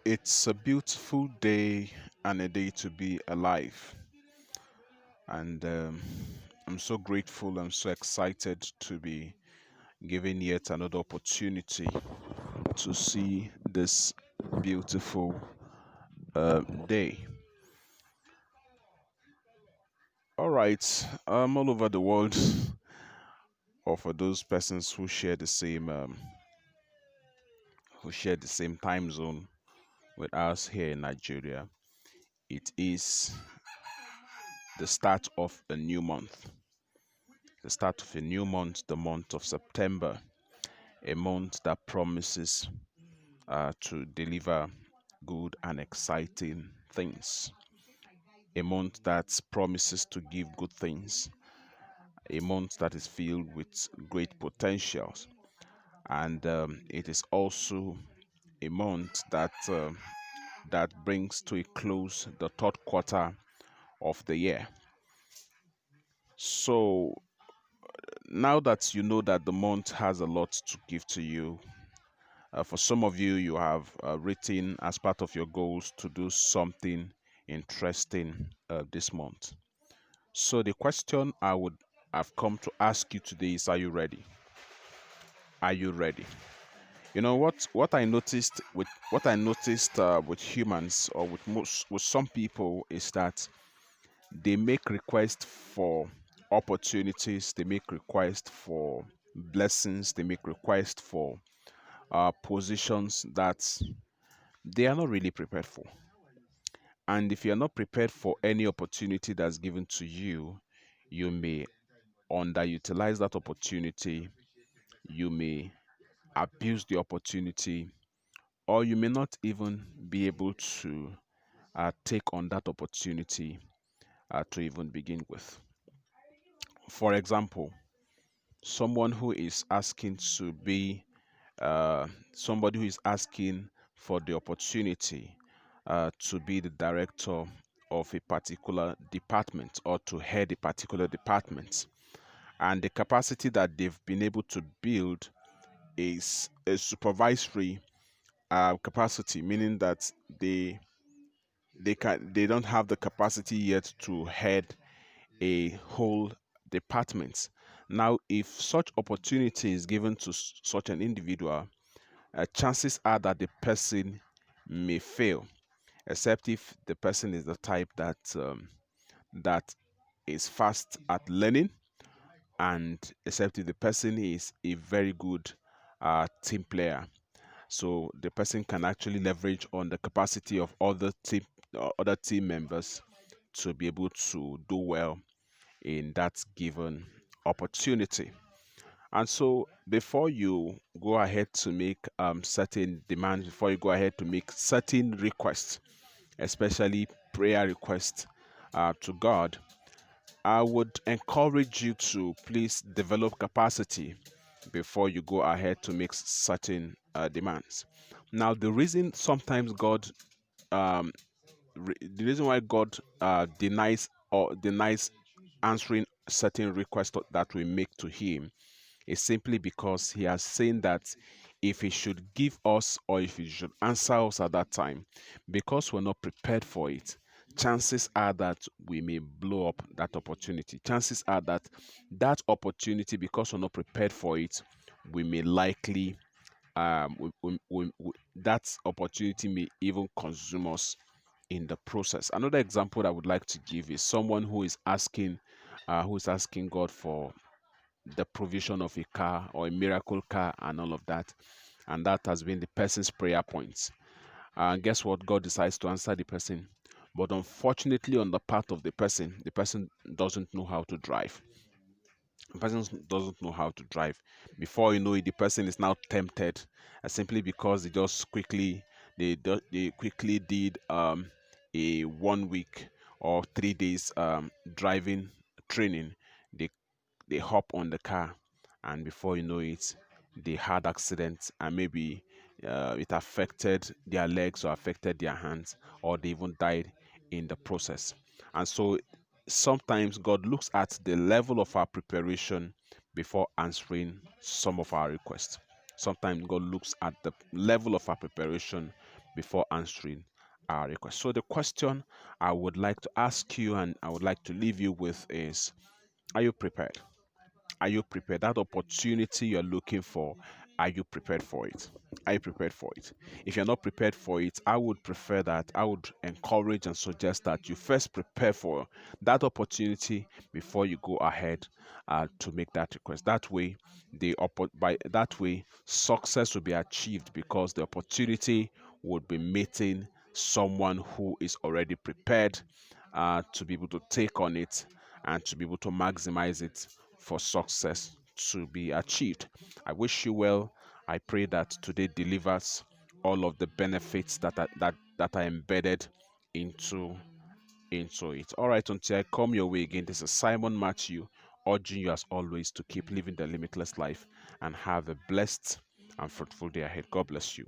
It's a beautiful day and a day to be alive. And I'm so grateful. I'm so excited to be given yet another opportunity to see this beautiful day. All right, all over the world, or for those persons who share the same time zone with us here in Nigeria, it is the start of a new month. The start of a new month, the month of September, a month that promises to deliver good and exciting things, a month that promises to give good things, a month that is filled with great potentials. And it is also a month that brings to a close the third quarter of the year. So now that you know that the month has a lot to give to you, for some of you, you have written as part of your goals to do something interesting this month. So the question I would have come to ask you today is: Are you ready? Are you ready? You know what I noticed with humans, or with some people, is that they make requests for opportunities, they make requests for blessings, they make requests for positions that they are not really prepared for. And if you're not prepared for any opportunity that's given to you, you may underutilize that opportunity, you may abuse the opportunity, or you may not even be able to take on that opportunity to even begin with. For example, someone who is asking to be somebody who is asking for the opportunity to be the director of a particular department or to head a particular department. And the capacity that they've been able to build is a supervisory capacity, meaning that they don't have the capacity yet to head a whole department. Now, if such opportunity is given to such an individual, chances are that the person may fail, except if the person is the type that is fast at learning, and except if the person is a very good team player. So the person can actually leverage on the capacity of other team members to be able to do well in that given opportunity. And so, before you go ahead to make certain demands, before you go ahead to make certain requests, especially prayer requests to God, I would encourage you to please develop capacity before you go ahead to make certain demands. Now, um, the reason why God denies answering certain requests that we make to Him is simply because He has saying that if He should give us, or if He should answer us at that time, because we're not prepared for it, chances are that we may blow up that opportunity. Chances are that that opportunity, because we're not prepared for it, we may likely that opportunity may even consume us in the process. Another example I would like to give is someone who is asking God for the provision of a car or a miracle car and all of that. And that has been the person's prayer points. And guess what? God decides to answer the person. But unfortunately, on the part of the person doesn't know how to drive. The person doesn't know how to drive. Before you know it, the person is now tempted, simply because they quickly did a 1 week or 3 days driving training. They they hop on the car, and before you know it, they had accident, and maybe it affected their legs or affected their hands, or they even died in the process. And so sometimes God looks at the level of our preparation before answering some of our requests. Sometimes God looks at the level of our preparation before answering our request. So the question I would like to ask you and I would like to leave you with is, are you prepared? Are you prepared? That opportunity you're looking for, are you prepared for it? Are you prepared for it? If you're not prepared for it, I would prefer that, I would encourage and suggest that you first prepare for that opportunity before you go ahead to make that request. That way, by that way, success will be achieved because the opportunity would be meeting someone who is already prepared to be able to take on it and to be able to maximize it for success to be achieved. I wish you well. I pray that today delivers all of the benefits that are embedded into it. All right, until I come your way again, this is Simon Matthew, urging you as always to keep living the limitless life and have a blessed and fruitful day ahead. God bless you.